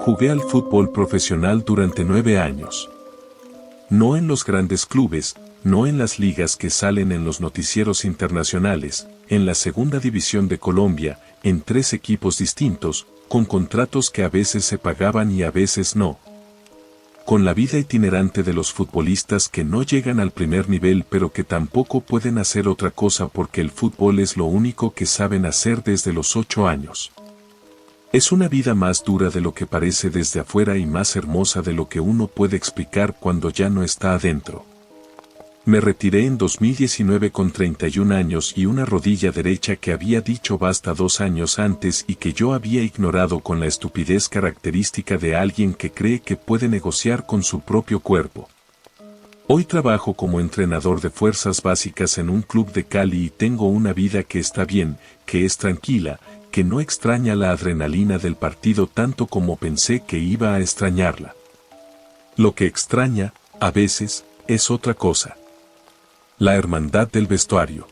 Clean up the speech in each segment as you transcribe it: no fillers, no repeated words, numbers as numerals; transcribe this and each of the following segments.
Jugué al fútbol profesional durante 9 años. No en los grandes clubes, no en las ligas que salen en los noticieros internacionales, en la segunda división de Colombia, en 3 equipos distintos, con contratos que a veces se pagaban y a veces no. Con la vida itinerante de los futbolistas que no llegan al primer nivel pero que tampoco pueden hacer otra cosa porque el fútbol es lo único que saben hacer desde los 8 años. Es una vida más dura de lo que parece desde afuera y más hermosa de lo que uno puede explicar cuando ya no está adentro. Me retiré en 2019 con 31 años y una rodilla derecha que había dicho basta 2 años antes y que yo había ignorado con la estupidez característica de alguien que cree que puede negociar con su propio cuerpo. Hoy trabajo como entrenador de fuerzas básicas en un club de Cali y tengo una vida que está bien, que es tranquila, que no extraña la adrenalina del partido tanto como pensé que iba a extrañarla. Lo que extraña, a veces, es otra cosa. La hermandad del vestuario.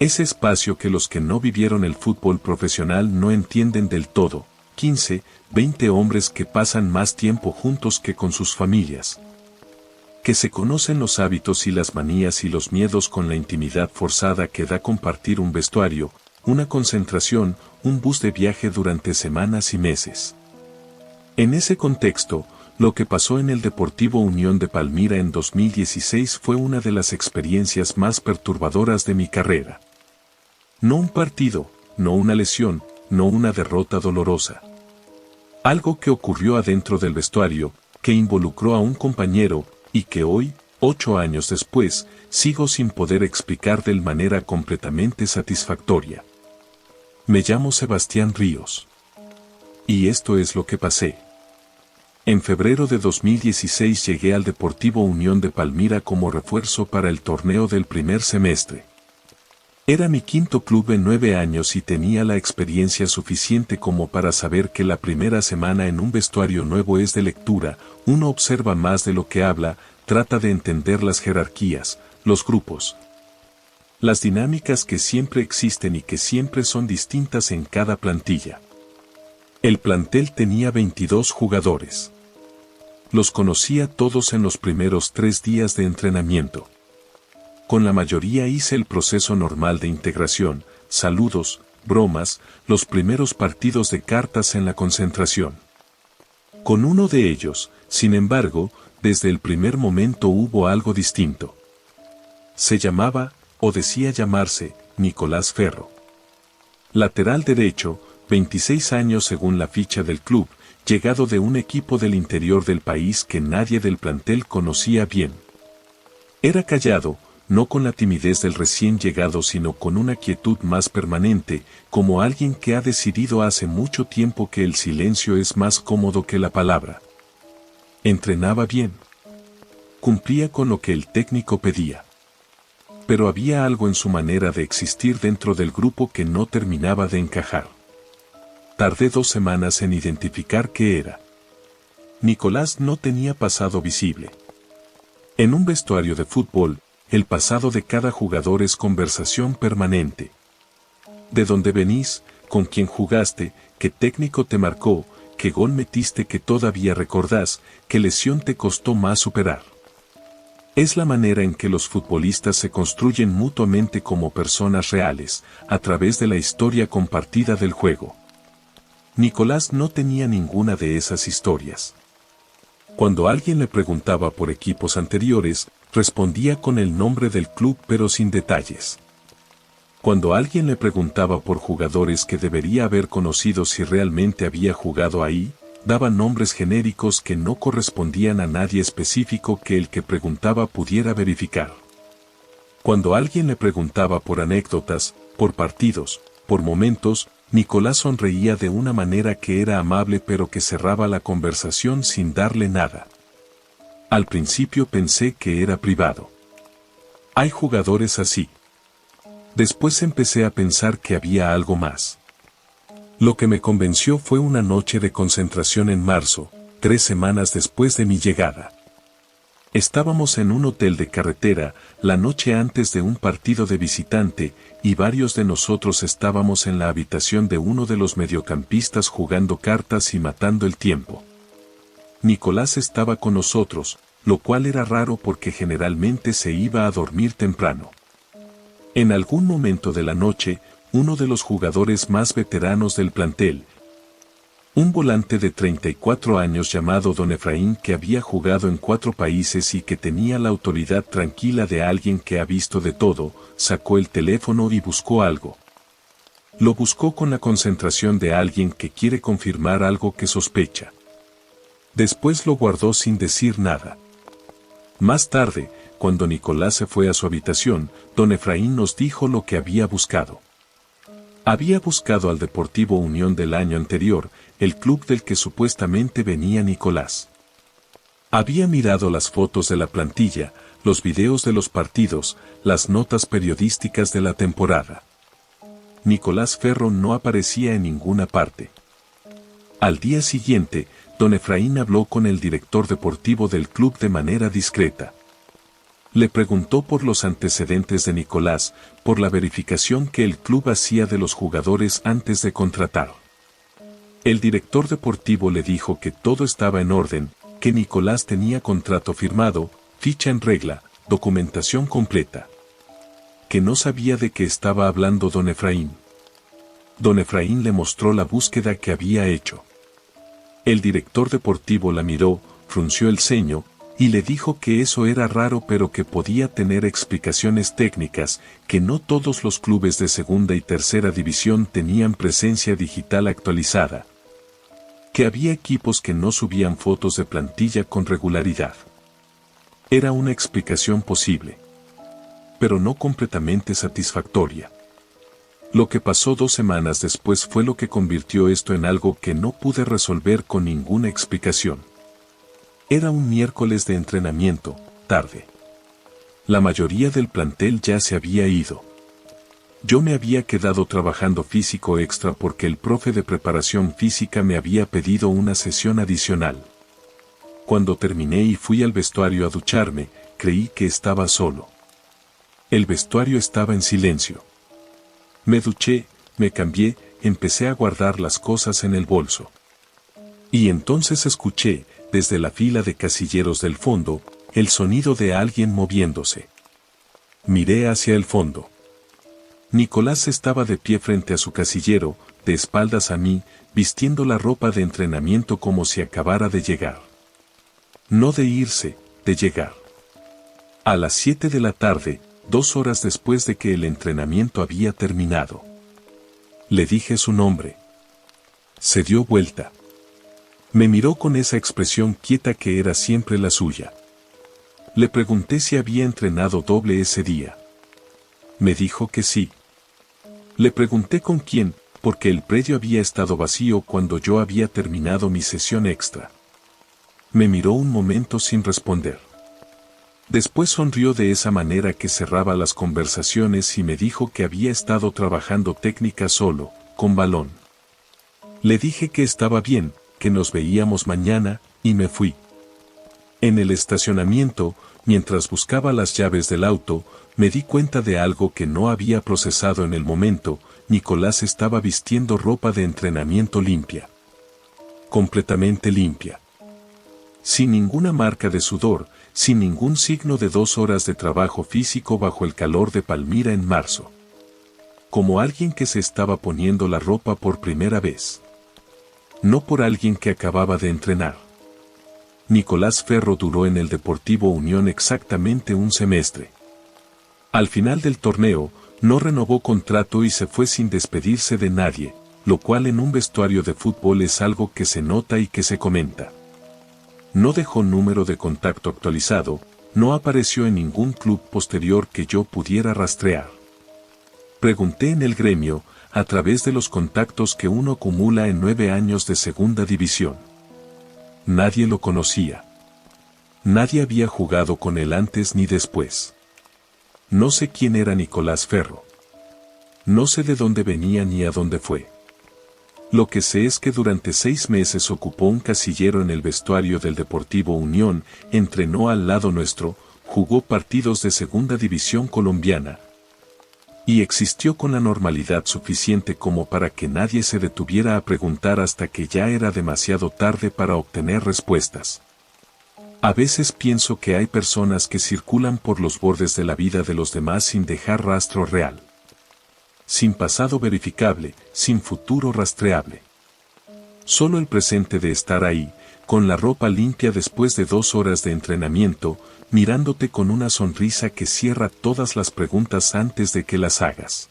Ese espacio que los que no vivieron el fútbol profesional no entienden del todo, 15, 20 hombres que pasan más tiempo juntos que con sus familias. Que se conocen los hábitos y las manías y los miedos con la intimidad forzada que da compartir un vestuario, una concentración, un bus de viaje durante semanas y meses. En ese contexto, lo que pasó en el Deportivo Unión de Palmira en 2016 fue una de las experiencias más perturbadoras de mi carrera. No un partido, no una lesión, no una derrota dolorosa. Algo que ocurrió adentro del vestuario, que involucró a un compañero, y que hoy, 8 años después, sigo sin poder explicar de manera completamente satisfactoria. Me llamo Sebastián Ríos. Y esto es lo que pasé. En febrero de 2016 llegué al Deportivo Unión de Palmira como refuerzo para el torneo del primer semestre. Era mi 5º club en 9 años y tenía la experiencia suficiente como para saber que la primera semana en un vestuario nuevo es de lectura, uno observa más de lo que habla, trata de entender las jerarquías, los grupos. Las dinámicas que siempre existen y que siempre son distintas en cada plantilla. El plantel tenía 22 jugadores. Los conocía todos en los primeros 3 días de entrenamiento. Con la mayoría hice el proceso normal de integración, saludos, bromas, los primeros partidos de cartas en la concentración. Con uno de ellos, sin embargo, desde el primer momento hubo algo distinto. Se llamaba, o decía llamarse, Nicolás Ferro. Lateral derecho, 26 años según la ficha del club, llegado de un equipo del interior del país que nadie del plantel conocía bien. Era callado, no con la timidez del recién llegado sino con una quietud más permanente, como alguien que ha decidido hace mucho tiempo que el silencio es más cómodo que la palabra. Entrenaba bien. Cumplía con lo que el técnico pedía. Pero había algo en su manera de existir dentro del grupo que no terminaba de encajar. Tardé 2 semanas en identificar qué era. Nicolás no tenía pasado visible. En un vestuario de fútbol, el pasado de cada jugador es conversación permanente. ¿De dónde venís? ¿Con quién jugaste? ¿Qué técnico te marcó? ¿Qué gol metiste que todavía recordás? ¿Qué lesión te costó más superar? Es la manera en que los futbolistas se construyen mutuamente como personas reales, a través de la historia compartida del juego. Nicolás no tenía ninguna de esas historias. Cuando alguien le preguntaba por equipos anteriores, respondía con el nombre del club pero sin detalles. Cuando alguien le preguntaba por jugadores que debería haber conocido si realmente había jugado ahí, daba nombres genéricos que no correspondían a nadie específico que el que preguntaba pudiera verificar. Cuando alguien le preguntaba por anécdotas, por partidos, por momentos, Nicolás sonreía de una manera que era amable pero que cerraba la conversación sin darle nada. Al principio pensé que era privado. Hay jugadores así. Después empecé a pensar que había algo más. Lo que me convenció fue una noche de concentración en marzo, 3 semanas después de mi llegada. Estábamos en un hotel de carretera, la noche antes de un partido de visitante, y varios de nosotros estábamos en la habitación de uno de los mediocampistas jugando cartas y matando el tiempo. Nicolás estaba con nosotros, lo cual era raro porque generalmente se iba a dormir temprano. En algún momento de la noche, uno de los jugadores más veteranos del plantel, un volante de 34 años llamado Don Efraín, que había jugado en 4 países y que tenía la autoridad tranquila de alguien que ha visto de todo, sacó el teléfono y buscó algo. Lo buscó con la concentración de alguien que quiere confirmar algo que sospecha. Después lo guardó sin decir nada. Más tarde, cuando Nicolás se fue a su habitación, Don Efraín nos dijo lo que había buscado. Había buscado al Deportivo Unión del año anterior, el club del que supuestamente venía Nicolás. Había mirado las fotos de la plantilla, los videos de los partidos, las notas periodísticas de la temporada. Nicolás Ferro no aparecía en ninguna parte. Al día siguiente, Don Efraín habló con el director deportivo del club de manera discreta. Le preguntó por los antecedentes de Nicolás, por la verificación que el club hacía de los jugadores antes de contratar. El director deportivo le dijo que todo estaba en orden, que Nicolás tenía contrato firmado, ficha en regla, documentación completa. Que no sabía de qué estaba hablando Don Efraín. Don Efraín le mostró la búsqueda que había hecho. El director deportivo la miró, frunció el ceño, y le dijo que eso era raro pero que podía tener explicaciones técnicas, que no todos los clubes de segunda y tercera división tenían presencia digital actualizada. Que había equipos que no subían fotos de plantilla con regularidad. Era una explicación posible, pero no completamente satisfactoria. Lo que pasó 2 semanas después fue lo que convirtió esto en algo que no pude resolver con ninguna explicación. Era un miércoles de entrenamiento, tarde. La mayoría del plantel ya se había ido. Yo me había quedado trabajando físico extra porque el profe de preparación física me había pedido una sesión adicional. Cuando terminé y fui al vestuario a ducharme, creí que estaba solo. El vestuario estaba en silencio. Me duché, me cambié, empecé a guardar las cosas en el bolso. Y entonces escuché, desde la fila de casilleros del fondo, el sonido de alguien moviéndose. Miré hacia el fondo. Nicolás estaba de pie frente a su casillero, de espaldas a mí, vistiendo la ropa de entrenamiento como si acabara de llegar. No de irse, de llegar. A las 7 de la tarde, 2 horas después de que el entrenamiento había terminado. Le dije su nombre. Se dio vuelta. Me miró con esa expresión quieta que era siempre la suya. Le pregunté si había entrenado doble ese día. Me dijo que sí. Le pregunté con quién, porque el predio había estado vacío cuando yo había terminado mi sesión extra. Me miró un momento sin responder. Después sonrió de esa manera que cerraba las conversaciones y me dijo que había estado trabajando técnica solo, con balón. Le dije que estaba bien, que nos veíamos mañana, y me fui. En el estacionamiento, mientras buscaba las llaves del auto, me di cuenta de algo que no había procesado en el momento. Nicolás estaba vistiendo ropa de entrenamiento limpia. Completamente limpia. Sin ninguna marca de sudor, sin ningún signo de 2 horas de trabajo físico bajo el calor de Palmira en marzo. Como alguien que se estaba poniendo la ropa por primera vez. No por alguien que acababa de entrenar. Nicolás Ferro duró en el Deportivo Unión exactamente un semestre. Al final del torneo, no renovó contrato y se fue sin despedirse de nadie, lo cual en un vestuario de fútbol es algo que se nota y que se comenta. No dejó número de contacto actualizado, no apareció en ningún club posterior que yo pudiera rastrear. Pregunté en el gremio, a través de los contactos que uno acumula en 9 años de segunda división. Nadie lo conocía. Nadie había jugado con él antes ni después. No sé quién era Nicolás Ferro. No sé de dónde venía ni a dónde fue. Lo que sé es que durante 6 meses ocupó un casillero en el vestuario del Deportivo Unión, entrenó al lado nuestro, jugó partidos de segunda división colombiana. Y existió con la normalidad suficiente como para que nadie se detuviera a preguntar hasta que ya era demasiado tarde para obtener respuestas. A veces pienso que hay personas que circulan por los bordes de la vida de los demás sin dejar rastro real. Sin pasado verificable, sin futuro rastreable. Solo el presente de estar ahí, con la ropa limpia después de 2 horas de entrenamiento, mirándote con una sonrisa que cierra todas las preguntas antes de que las hagas.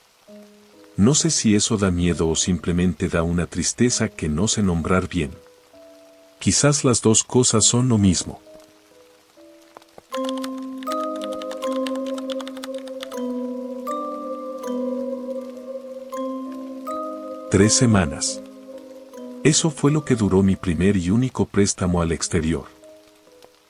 No sé si eso da miedo o simplemente da una tristeza que no sé nombrar bien. Quizás las dos cosas son lo mismo. Tres semanas. Eso fue lo que duró mi primer y único préstamo al exterior.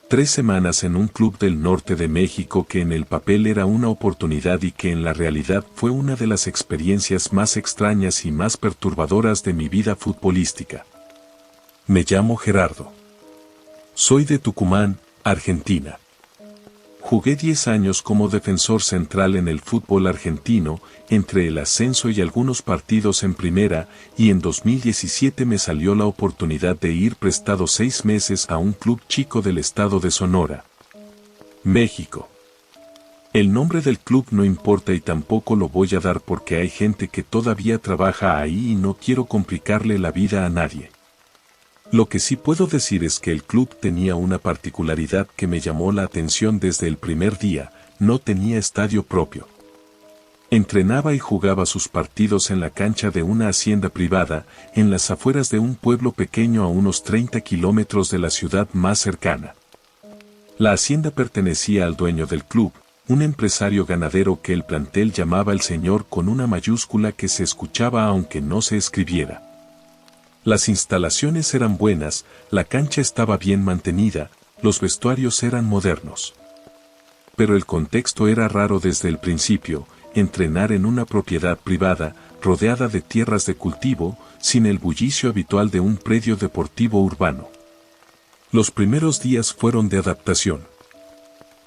3 semanas en un club del norte de México que en el papel era una oportunidad y que en la realidad fue una de las experiencias más extrañas y más perturbadoras de mi vida futbolística. Me llamo Gerardo. Soy de Tucumán, Argentina. Jugué 10 años como defensor central en el fútbol argentino, entre el ascenso y algunos partidos en primera, y en 2017 me salió la oportunidad de ir prestado 6 meses a un club chico del estado de Sonora, México. El nombre del club no importa y tampoco lo voy a dar porque hay gente que todavía trabaja ahí y no quiero complicarle la vida a nadie. Lo que sí puedo decir es que el club tenía una particularidad que me llamó la atención desde el primer día: no tenía estadio propio. Entrenaba y jugaba sus partidos en la cancha de una hacienda privada, en las afueras de un pueblo pequeño a unos 30 kilómetros de la ciudad más cercana. La hacienda pertenecía al dueño del club, un empresario ganadero que el plantel llamaba el Señor con una mayúscula que se escuchaba aunque no se escribiera. Las instalaciones eran buenas, la cancha estaba bien mantenida, los vestuarios eran modernos. Pero el contexto era raro desde el principio: entrenar en una propiedad privada, rodeada de tierras de cultivo, sin el bullicio habitual de un predio deportivo urbano. Los primeros días fueron de adaptación.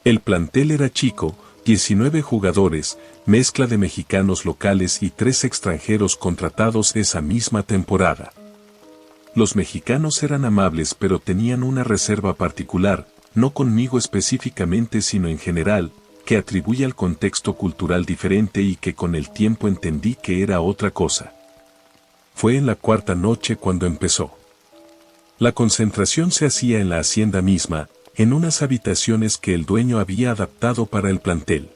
El plantel era chico, 19 jugadores, mezcla de mexicanos locales y 3 extranjeros contratados esa misma temporada. Los mexicanos eran amables pero tenían una reserva particular, no conmigo específicamente sino en general, que atribuye al contexto cultural diferente y que con el tiempo entendí que era otra cosa. Fue en la 4ª noche cuando empezó. La concentración se hacía en la hacienda misma, en unas habitaciones que el dueño había adaptado para el plantel.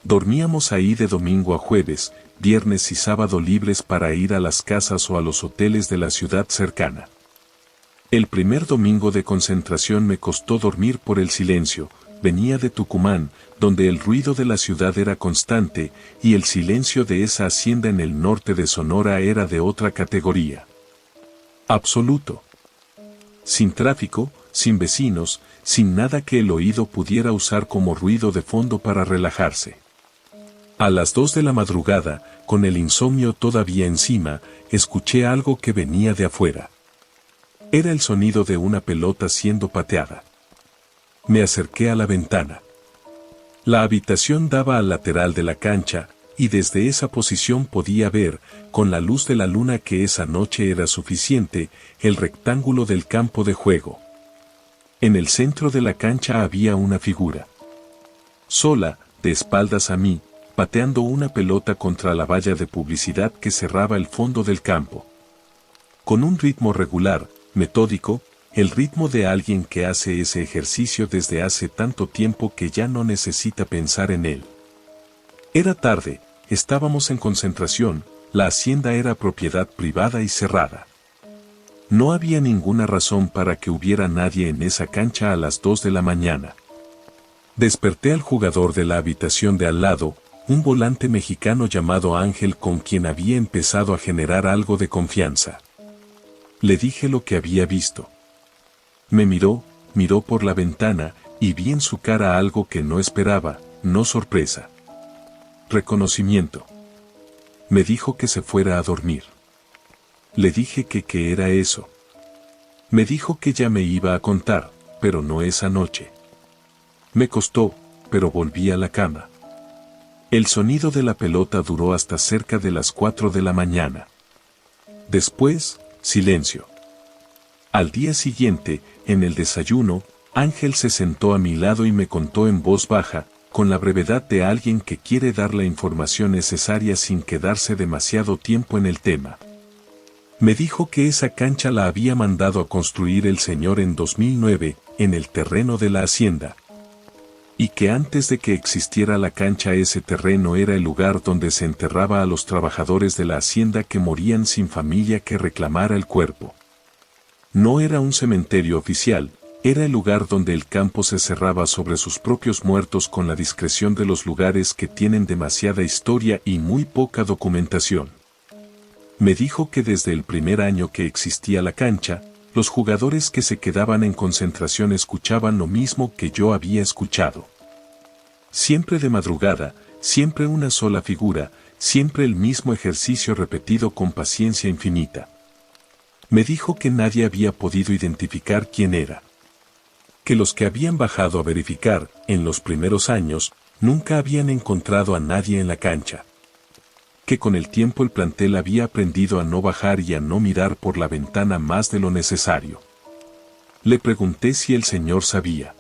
Dormíamos ahí de domingo a jueves, viernes y sábado libres para ir a las casas o a los hoteles de la ciudad cercana. El primer domingo de concentración me costó dormir por el silencio. Venía de Tucumán, donde el ruido de la ciudad era constante, y el silencio de esa hacienda en el norte de Sonora era de otra categoría. Absoluto. Sin tráfico, sin vecinos, sin nada que el oído pudiera usar como ruido de fondo para relajarse. A las 2 de la madrugada, con el insomnio todavía encima, escuché algo que venía de afuera. Era el sonido de una pelota siendo pateada. Me acerqué a la ventana. La habitación daba al lateral de la cancha, y desde esa posición podía ver, con la luz de la luna que esa noche era suficiente, el rectángulo del campo de juego. En el centro de la cancha había una figura. Sola, de espaldas a mí, pateando una pelota contra la valla de publicidad que cerraba el fondo del campo. Con un ritmo regular, metódico, el ritmo de alguien que hace ese ejercicio desde hace tanto tiempo que ya no necesita pensar en él. Era tarde, estábamos en concentración, la hacienda era propiedad privada y cerrada. No había ninguna razón para que hubiera nadie en esa cancha a las 2 de la mañana. Desperté al jugador de la habitación de al lado, un volante mexicano llamado Ángel con quien había empezado a generar algo de confianza. Le dije lo que había visto. Me miró por la ventana, y vi en su cara algo que no esperaba, no sorpresa. Reconocimiento. Me dijo que se fuera a dormir. Le dije que qué era eso. Me dijo que ya me iba a contar, pero no esa noche. Me costó, pero volví a la cama. El sonido de la pelota duró hasta cerca de las 4 de la mañana. Después, silencio. Al día siguiente, en el desayuno, Ángel se sentó a mi lado y me contó en voz baja, con la brevedad de alguien que quiere dar la información necesaria sin quedarse demasiado tiempo en el tema. Me dijo que esa cancha la había mandado a construir el señor en 2009, en el terreno de la hacienda. Y que antes de que existiera la cancha ese terreno era el lugar donde se enterraba a los trabajadores de la hacienda que morían sin familia que reclamara el cuerpo. No era un cementerio oficial, era el lugar donde el campo se cerraba sobre sus propios muertos con la discreción de los lugares que tienen demasiada historia y muy poca documentación. Me dijo que desde el primer año que existía la cancha, los jugadores que se quedaban en concentración escuchaban lo mismo que yo había escuchado. Siempre de madrugada, siempre una sola figura, siempre el mismo ejercicio repetido con paciencia infinita. Me dijo que nadie había podido identificar quién era. Que los que habían bajado a verificar, en los primeros años, nunca habían encontrado a nadie en la cancha. Que con el tiempo el plantel había aprendido a no bajar y a no mirar por la ventana más de lo necesario. Le pregunté si el señor sabía.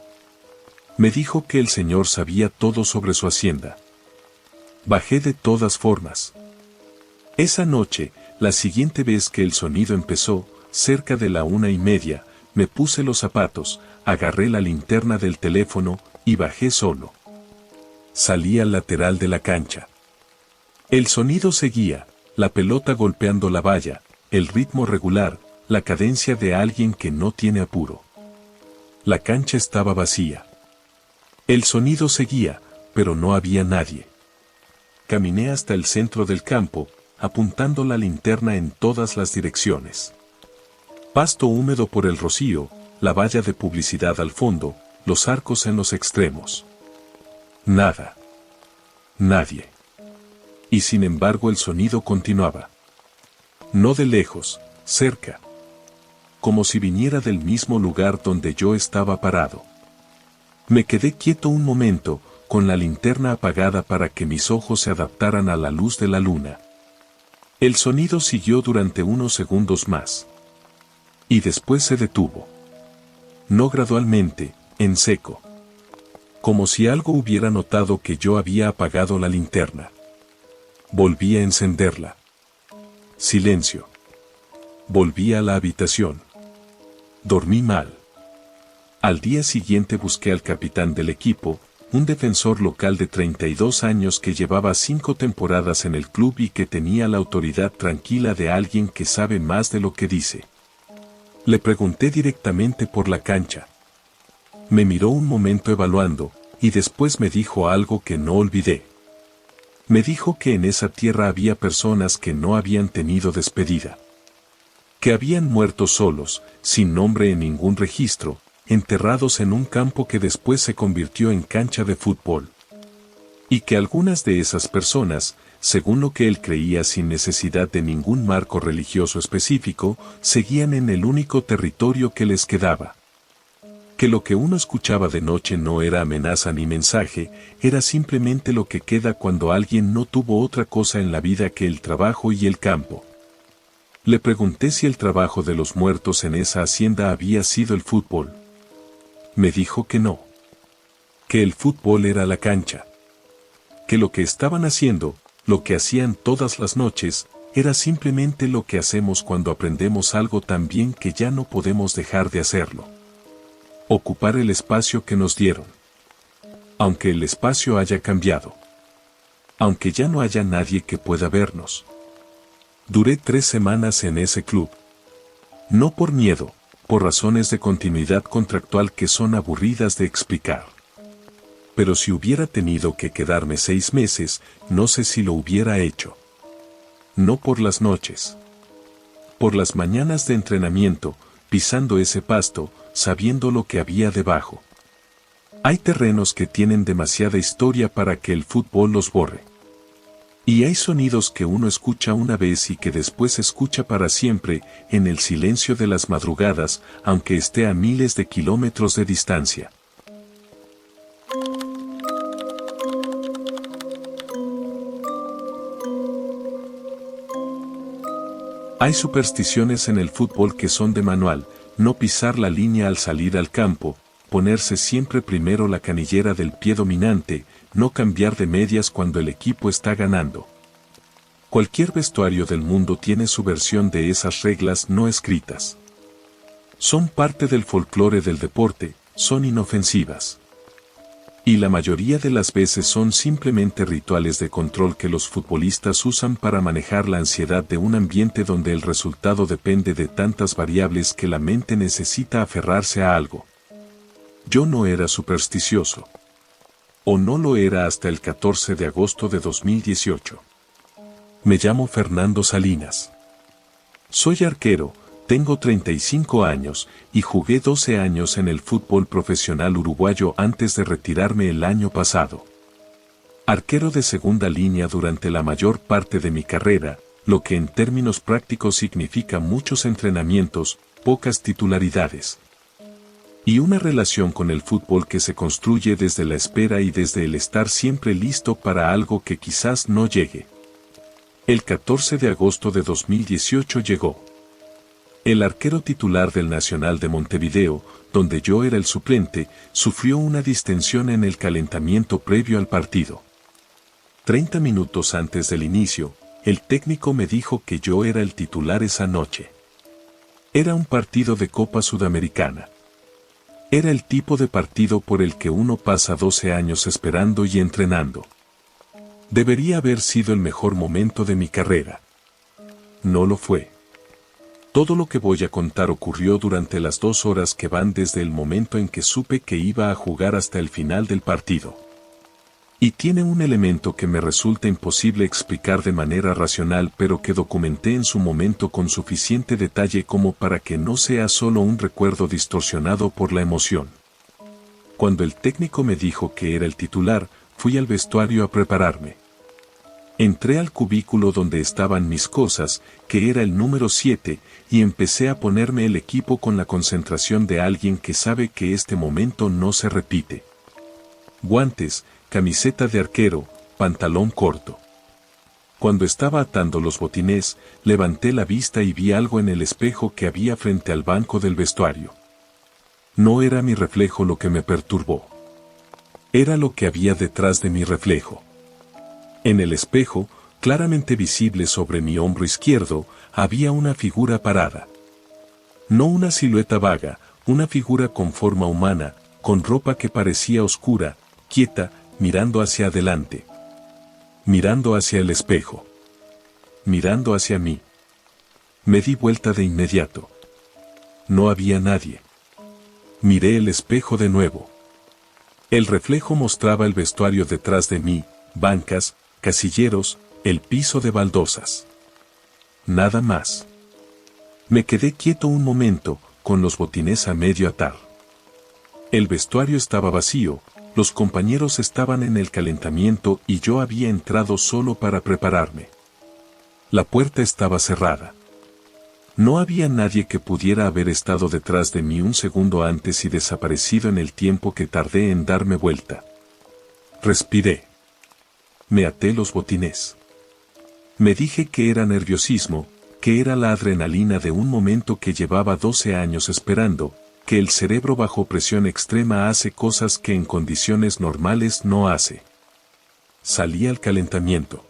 Me dijo que el señor sabía todo sobre su hacienda. Bajé de todas formas. Esa noche, la siguiente vez que el sonido empezó, cerca de la 1:30, me puse los zapatos, agarré la linterna del teléfono y bajé solo. Salí al lateral de la cancha. El sonido seguía, la pelota golpeando la valla, el ritmo regular, la cadencia de alguien que no tiene apuro. La cancha estaba vacía. El sonido seguía, pero no había nadie. Caminé hasta el centro del campo, apuntando la linterna en todas las direcciones. Pasto húmedo por el rocío, la valla de publicidad al fondo, los arcos en los extremos. Nada. Nadie. Y sin embargo el sonido continuaba. No de lejos, cerca. Como si viniera del mismo lugar donde yo estaba parado. Me quedé quieto un momento, con la linterna apagada para que mis ojos se adaptaran a la luz de la luna. El sonido siguió durante unos segundos más. Y después se detuvo. No gradualmente, en seco. Como si algo hubiera notado que yo había apagado la linterna. Volví a encenderla. Silencio. Volví a la habitación. Dormí mal. Al día siguiente busqué al capitán del equipo, un defensor local de 32 años que llevaba 5 temporadas en el club y que tenía la autoridad tranquila de alguien que sabe más de lo que dice. Le pregunté directamente por la cancha. Me miró un momento evaluando, y después me dijo algo que no olvidé. Me dijo que en esa tierra había personas que no habían tenido despedida. Que habían muerto solos, sin nombre en ningún registro, enterrados en un campo que después se convirtió en cancha de fútbol. Y que algunas de esas personas, según lo que él creía sin necesidad de ningún marco religioso específico, seguían en el único territorio que les quedaba. Que lo que uno escuchaba de noche no era amenaza ni mensaje, era simplemente lo que queda cuando alguien no tuvo otra cosa en la vida que el trabajo y el campo. Le pregunté si el trabajo de los muertos en esa hacienda había sido el fútbol. Me dijo que no. Que el fútbol era la cancha. Que lo que estaban haciendo, lo que hacían todas las noches, era simplemente lo que hacemos cuando aprendemos algo tan bien que ya no podemos dejar de hacerlo. Ocupar el espacio que nos dieron. Aunque el espacio haya cambiado. Aunque ya no haya nadie que pueda vernos. Duré 3 semanas en ese club. No por miedo, por razones de continuidad contractual que son aburridas de explicar. Pero si hubiera tenido que quedarme 6 meses, no sé si lo hubiera hecho. No por las noches. Por las mañanas de entrenamiento, pisando ese pasto, sabiendo lo que había debajo. Hay terrenos que tienen demasiada historia para que el fútbol los borre. Y hay sonidos que uno escucha una vez y que después escucha para siempre, en el silencio de las madrugadas, aunque esté a miles de kilómetros de distancia. Hay supersticiones en el fútbol que son de manual: no pisar la línea al salir al campo, ponerse siempre primero la canillera del pie dominante, no cambiar de medias cuando el equipo está ganando. Cualquier vestuario del mundo tiene su versión de esas reglas no escritas. Son parte del folclore del deporte, son inofensivas. Y la mayoría de las veces son simplemente rituales de control que los futbolistas usan para manejar la ansiedad de un ambiente donde el resultado depende de tantas variables que la mente necesita aferrarse a algo. Yo no era supersticioso. O no lo era hasta el 14 de agosto de 2018. Me llamo Fernando Salinas. Soy arquero, tengo 35 años y jugué 12 años en el fútbol profesional uruguayo antes de retirarme el año pasado. Arquero de segunda línea durante la mayor parte de mi carrera, lo que en términos prácticos significa muchos entrenamientos, pocas titularidades. Y una relación con el fútbol que se construye desde la espera y desde el estar siempre listo para algo que quizás no llegue. El 14 de agosto de 2018 llegó. El arquero titular del Nacional de Montevideo, donde yo era el suplente, sufrió una distensión en el calentamiento previo al partido. 30 minutos antes del inicio, el técnico me dijo que yo era el titular esa noche. Era un partido de Copa Sudamericana. Era el tipo de partido por el que uno pasa 12 años esperando y entrenando. Debería haber sido el mejor momento de mi carrera. No lo fue. Todo lo que voy a contar ocurrió durante las 2 horas que van desde el momento en que supe que iba a jugar hasta el final del partido. Y tiene un elemento que me resulta imposible explicar de manera racional, pero que documenté en su momento con suficiente detalle como para que no sea solo un recuerdo distorsionado por la emoción. Cuando el técnico me dijo que era el titular, fui al vestuario a prepararme. Entré al cubículo donde estaban mis cosas, que era el número 7, y empecé a ponerme el equipo con la concentración de alguien que sabe que este momento no se repite. Guantes, camiseta de arquero, pantalón corto. Cuando estaba atando los botines, levanté la vista y vi algo en el espejo que había frente al banco del vestuario. No era mi reflejo lo que me perturbó. Era lo que había detrás de mi reflejo. En el espejo, claramente visible sobre mi hombro izquierdo, había una figura parada. No una silueta vaga, una figura con forma humana, con ropa que parecía oscura, quieta, mirando hacia adelante. Mirando hacia el espejo. Mirando hacia mí. Me di vuelta de inmediato. No había nadie. Miré el espejo de nuevo. El reflejo mostraba el vestuario detrás de mí, bancas, casilleros, el piso de baldosas. Nada más. Me quedé quieto un momento, con los botines a medio atar. El vestuario estaba vacío, los compañeros estaban en el calentamiento y yo había entrado solo para prepararme. La puerta estaba cerrada. No había nadie que pudiera haber estado detrás de mí un segundo antes y desaparecido en el tiempo que tardé en darme vuelta. Respiré. Me até los botines. Me dije que era nerviosismo, que era la adrenalina de un momento que llevaba 12 años esperando, que el cerebro bajo presión extrema hace cosas que en condiciones normales no hace. Salí al calentamiento.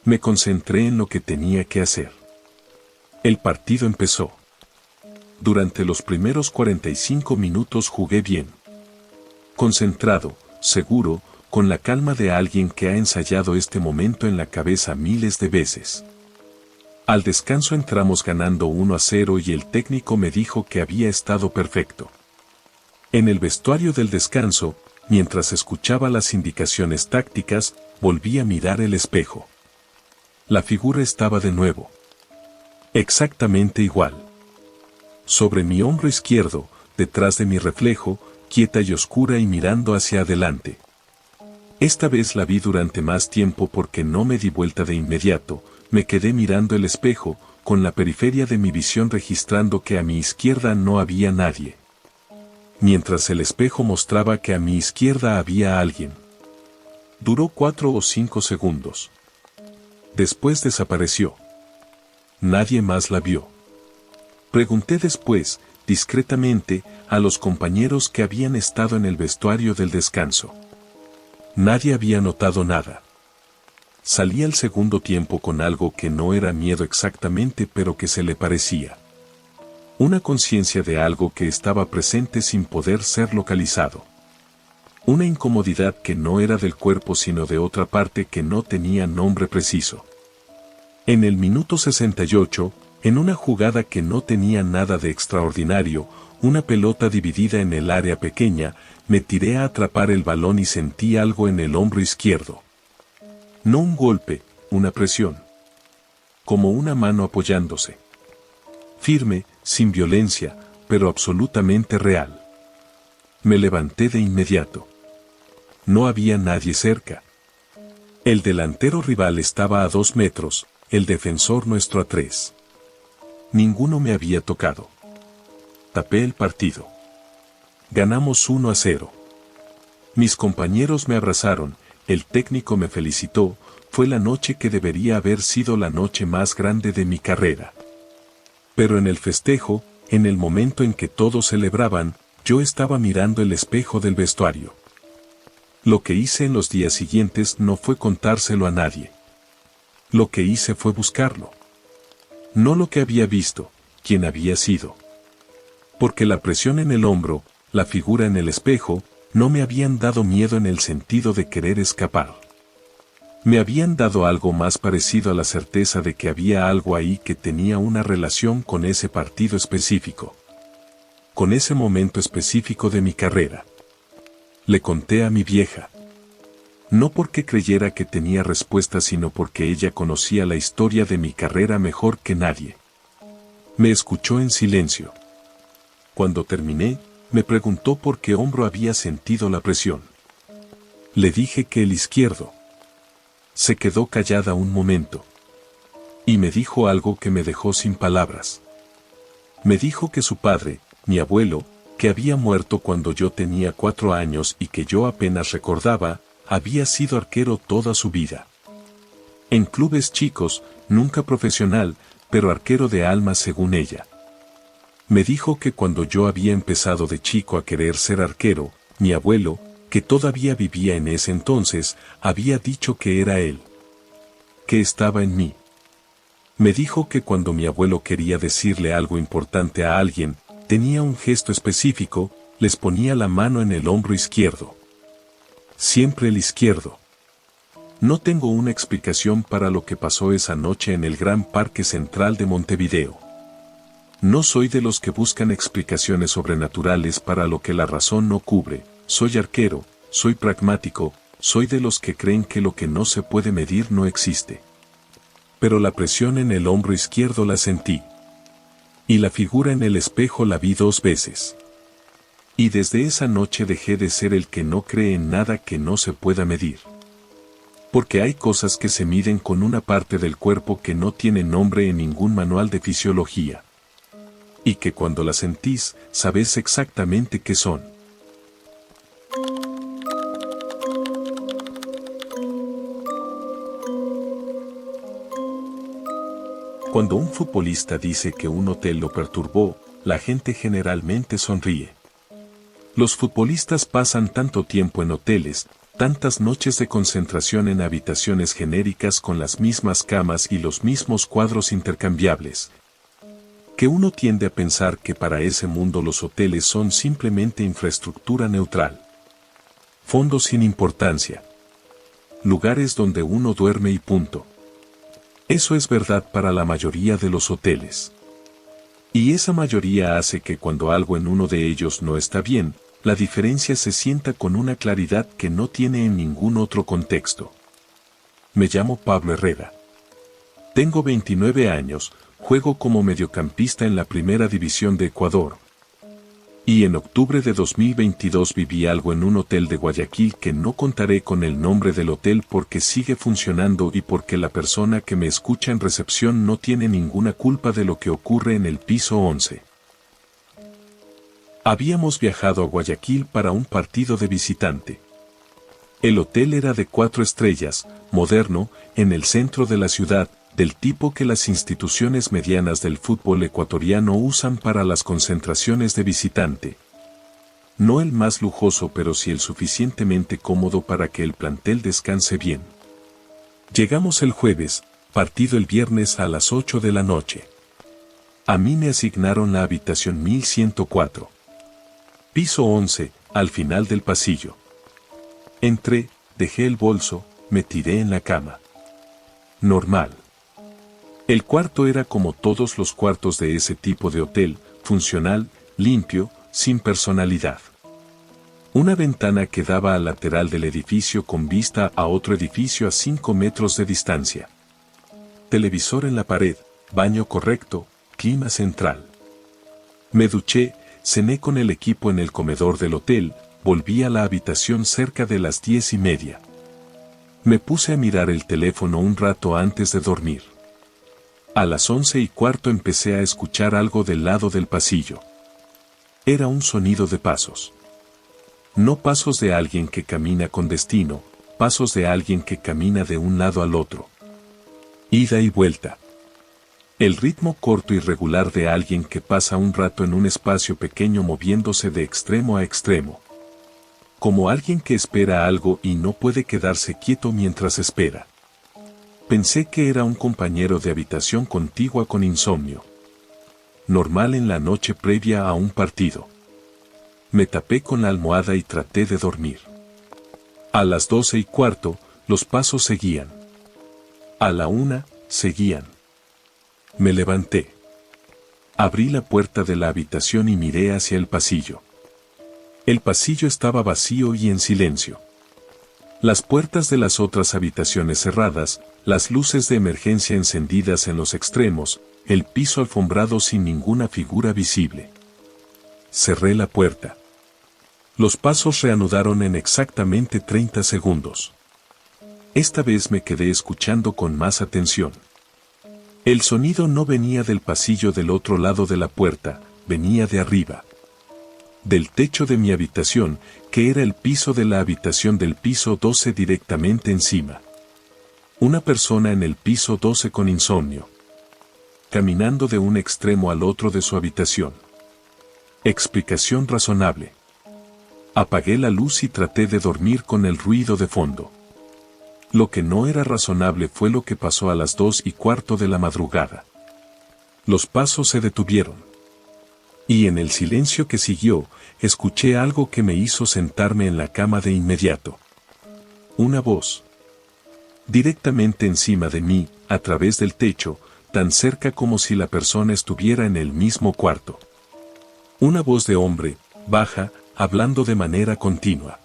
Me concentré en lo que tenía que hacer. El partido empezó. Durante los primeros 45 minutos jugué bien. Concentrado, seguro, con la calma de alguien que ha ensayado este momento en la cabeza miles de veces. Al descanso entramos ganando 1-0 y el técnico me dijo que había estado perfecto. En el vestuario del descanso, mientras escuchaba las indicaciones tácticas, volví a mirar el espejo. La figura estaba de nuevo. Exactamente igual. Sobre mi hombro izquierdo, detrás de mi reflejo, quieta y oscura y mirando hacia adelante. Esta vez la vi durante más tiempo porque no me di vuelta de inmediato, me quedé mirando el espejo, con la periferia de mi visión registrando que a mi izquierda no había nadie. Mientras el espejo mostraba que a mi izquierda había alguien. Duró 4 o 5 segundos. Después desapareció. Nadie más la vio. Pregunté después, discretamente, a los compañeros que habían estado en el vestuario del descanso. Nadie había notado nada. Salí al segundo tiempo con algo que no era miedo exactamente, pero que se le parecía. Una conciencia de algo que estaba presente sin poder ser localizado. Una incomodidad que no era del cuerpo sino de otra parte que no tenía nombre preciso. En el minuto 68, en una jugada que no tenía nada de extraordinario, una pelota dividida en el área pequeña, me tiré a atrapar el balón y sentí algo en el hombro izquierdo. No un golpe, una presión. Como una mano apoyándose. Firme, sin violencia, pero absolutamente real. Me levanté de inmediato. No había nadie cerca. El delantero rival estaba a 2 metros, el defensor nuestro a 3. Ninguno me había tocado. Tapé el partido. Ganamos 1-0. Mis compañeros me abrazaron, el técnico me felicitó, fue la noche que debería haber sido la noche más grande de mi carrera. Pero en el festejo, en el momento en que todos celebraban, yo estaba mirando el espejo del vestuario. Lo que hice en los días siguientes no fue contárselo a nadie. Lo que hice fue buscarlo. No lo que había visto, quién había sido. Porque la presión en el hombro, la figura en el espejo, no me habían dado miedo en el sentido de querer escapar. Me habían dado algo más parecido a la certeza de que había algo ahí que tenía una relación con ese partido específico. Con ese momento específico de mi carrera. Le conté a mi vieja. No porque creyera que tenía respuesta, sino porque ella conocía la historia de mi carrera mejor que nadie. Me escuchó en silencio. Cuando terminé, me preguntó por qué hombro había sentido la presión. Le dije que el izquierdo. Se quedó callada un momento. Y me dijo algo que me dejó sin palabras. Me dijo que su padre, mi abuelo, que había muerto cuando yo tenía 4 años y que yo apenas recordaba, había sido arquero toda su vida. En clubes chicos, nunca profesional, pero arquero de alma según ella. Me dijo que cuando yo había empezado de chico a querer ser arquero, mi abuelo, que todavía vivía en ese entonces, había dicho que era él. Que estaba en mí. Me dijo que cuando mi abuelo quería decirle algo importante a alguien, tenía un gesto específico, les ponía la mano en el hombro izquierdo. Siempre el izquierdo. No tengo una explicación para lo que pasó esa noche en el Gran Parque Central de Montevideo. No soy de los que buscan explicaciones sobrenaturales para lo que la razón no cubre, soy arquero, soy pragmático, soy de los que creen que lo que no se puede medir no existe. Pero la presión en el hombro izquierdo la sentí. Y la figura en el espejo la vi 2 veces. Y desde esa noche dejé de ser el que no cree en nada que no se pueda medir. Porque hay cosas que se miden con una parte del cuerpo que no tiene nombre en ningún manual de fisiología. Y que cuando las sentís, sabes exactamente qué son. Cuando un futbolista dice que un hotel lo perturbó, la gente generalmente sonríe. Los futbolistas pasan tanto tiempo en hoteles, tantas noches de concentración en habitaciones genéricas con las mismas camas y los mismos cuadros intercambiables, que uno tiende a pensar que para ese mundo los hoteles son simplemente infraestructura neutral. Fondos sin importancia. Lugares donde uno duerme y punto. Eso es verdad para la mayoría de los hoteles. Y esa mayoría hace que cuando algo en uno de ellos no está bien, la diferencia se sienta con una claridad que no tiene en ningún otro contexto. Me llamo Pablo Herrera. Tengo 29 años, juego como mediocampista en la Primera División de Ecuador. Y en octubre de 2022 viví algo en un hotel de Guayaquil que no contaré con el nombre del hotel porque sigue funcionando y porque la persona que me escucha en recepción no tiene ninguna culpa de lo que ocurre en el piso 11. Habíamos viajado a Guayaquil para un partido de visitante. El hotel era de 4 estrellas, moderno, en el centro de la ciudad, del tipo que las instituciones medianas del fútbol ecuatoriano usan para las concentraciones de visitante. No el más lujoso, pero sí el suficientemente cómodo para que el plantel descanse bien. Llegamos el jueves, partido el viernes a las 8 de la noche. A mí me asignaron la habitación 1104. Piso 11, al final del pasillo. Entré, dejé el bolso, me tiré en la cama. Normal. El cuarto era como todos los cuartos de ese tipo de hotel, funcional, limpio, sin personalidad. Una ventana que daba al lateral del edificio con vista a otro edificio a 5 metros de distancia. Televisor en la pared, baño correcto, clima central. Me duché, cené con el equipo en el comedor del hotel, volví a la habitación cerca de las 10:30. Me puse a mirar el teléfono un rato antes de dormir. A las 11:15 empecé a escuchar algo del lado del pasillo. Era un sonido de pasos. No pasos de alguien que camina con destino, pasos de alguien que camina de un lado al otro. Ida y vuelta. El ritmo corto y regular de alguien que pasa un rato en un espacio pequeño moviéndose de extremo a extremo. Como alguien que espera algo y no puede quedarse quieto mientras espera. Pensé que era un compañero de habitación contigua con insomnio. Normal en la noche previa a un partido. Me tapé con la almohada y traté de dormir. A las 12:15, los pasos seguían. A la 1, seguían. Me levanté. Abrí la puerta de la habitación y miré hacia el pasillo. El pasillo estaba vacío y en silencio. Las puertas de las otras habitaciones cerradas, las luces de emergencia encendidas en los extremos, el piso alfombrado sin ninguna figura visible. Cerré la puerta. Los pasos reanudaron en exactamente 30 segundos. Esta vez me quedé escuchando con más atención. El sonido no venía del pasillo del otro lado de la puerta, venía de arriba. Del techo de mi habitación, que era el piso de la habitación del piso 12 directamente encima. Una persona en el piso 12 con insomnio. Caminando de un extremo al otro de su habitación. Explicación razonable. Apagué la luz y traté de dormir con el ruido de fondo. Lo que no era razonable fue lo que pasó a las 2:15 de la madrugada. Los pasos se detuvieron. Y en el silencio que siguió, escuché algo que me hizo sentarme en la cama de inmediato. Una voz. Directamente encima de mí, a través del techo, tan cerca como si la persona estuviera en el mismo cuarto. Una voz de hombre, baja, hablando de manera continua.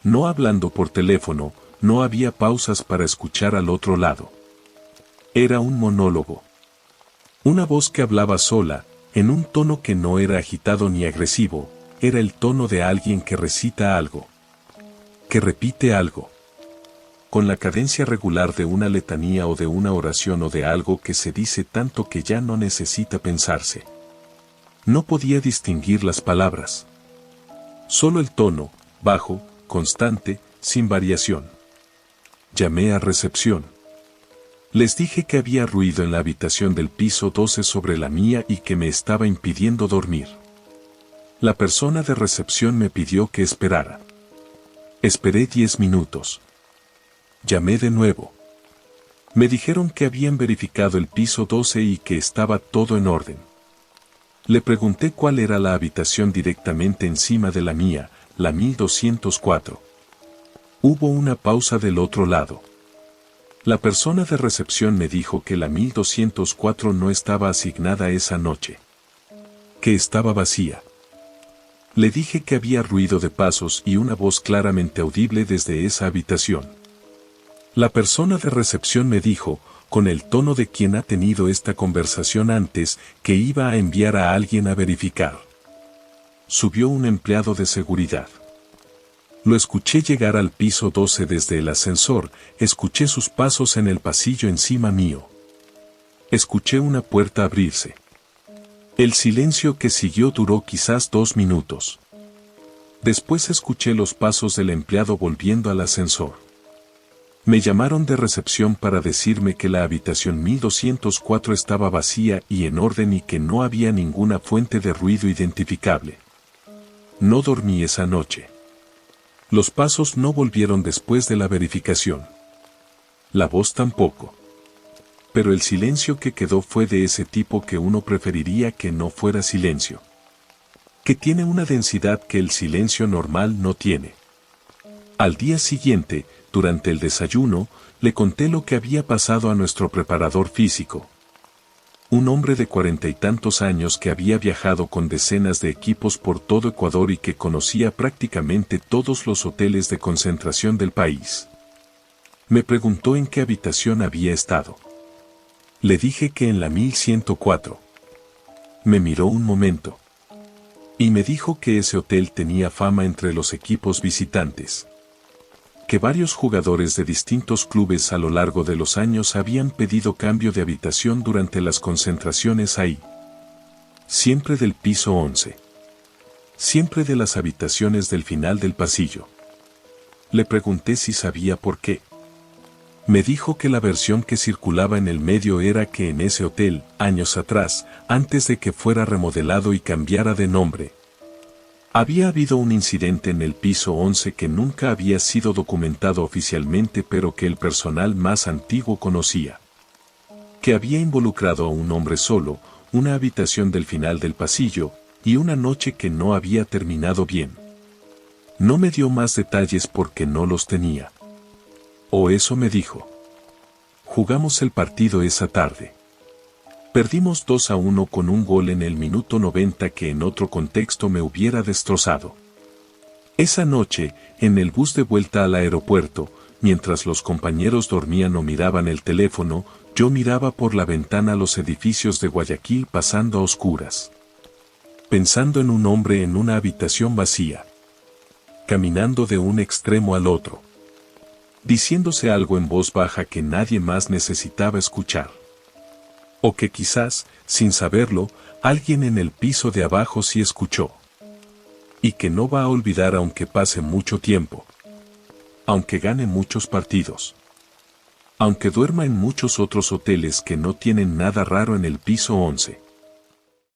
No hablando por teléfono, no había pausas para escuchar al otro lado. Era un monólogo. Una voz que hablaba sola, en un tono que no era agitado ni agresivo, era el tono de alguien que recita algo. Que repite algo. Con la cadencia regular de una letanía o de una oración o de algo que se dice tanto que ya no necesita pensarse. No podía distinguir las palabras. Solo el tono, bajo, constante, sin variación. Llamé a recepción. Les dije que había ruido en la habitación del piso 12 sobre la mía y que me estaba impidiendo dormir. La persona de recepción me pidió que esperara. Esperé 10 minutos. Llamé de nuevo. Me dijeron que habían verificado el piso 12 y que estaba todo en orden. Le pregunté cuál era la habitación directamente encima de la mía, la 1204. Hubo una pausa del otro lado. La persona de recepción me dijo que la 1204 no estaba asignada esa noche. Que estaba vacía. Le dije que había ruido de pasos y una voz claramente audible desde esa habitación. La persona de recepción me dijo, con el tono de quien ha tenido esta conversación antes, que iba a enviar a alguien a verificar. subió un empleado de seguridad. Lo escuché llegar al piso 12 desde el ascensor, escuché sus pasos en el pasillo encima mío. Escuché una puerta abrirse. El silencio que siguió duró quizás 2 minutos. Después escuché los pasos del empleado volviendo al ascensor. Me llamaron de recepción para decirme que la habitación 1204 estaba vacía y en orden y que no había ninguna fuente de ruido identificable. No dormí esa noche. Los pasos no volvieron después de la verificación. La voz tampoco. Pero el silencio que quedó fue de ese tipo que uno preferiría que no fuera silencio. Que tiene una densidad que el silencio normal no tiene. Al día siguiente, durante el desayuno, le conté lo que había pasado a nuestro preparador físico. Un hombre de 40 y tantos años que había viajado con decenas de equipos por todo Ecuador y que conocía prácticamente todos los hoteles de concentración del país. Me preguntó en qué habitación había estado. Le dije que en la 1104. Me miró un momento. Y me dijo que ese hotel tenía fama entre los equipos visitantes. Que varios jugadores de distintos clubes a lo largo de los años habían pedido cambio de habitación durante las concentraciones ahí. Siempre del piso 11. Siempre de las habitaciones del final del pasillo. Le pregunté si sabía por qué. Me dijo que la versión que circulaba en el medio era que en ese hotel, años atrás, antes de que fuera remodelado y cambiara de nombre, había habido un incidente en el piso 11 que nunca había sido documentado oficialmente pero que el personal más antiguo conocía. Que había involucrado a un hombre solo, una habitación del final del pasillo, y una noche que no había terminado bien. No me dio más detalles porque no los tenía. O eso me dijo. Jugamos el partido esa tarde. Perdimos 2-1 con un gol en el minuto 90 que en otro contexto me hubiera destrozado. Esa noche, en el bus de vuelta al aeropuerto, mientras los compañeros dormían o miraban el teléfono, yo miraba por la ventana los edificios de Guayaquil pasando a oscuras. Pensando en un hombre en una habitación vacía. Caminando de un extremo al otro. Diciéndose algo en voz baja que nadie más necesitaba escuchar. O que quizás, sin saberlo, alguien en el piso de abajo sí escuchó. Y que no va a olvidar aunque pase mucho tiempo. Aunque gane muchos partidos. Aunque duerma en muchos otros hoteles que no tienen nada raro en el piso 11.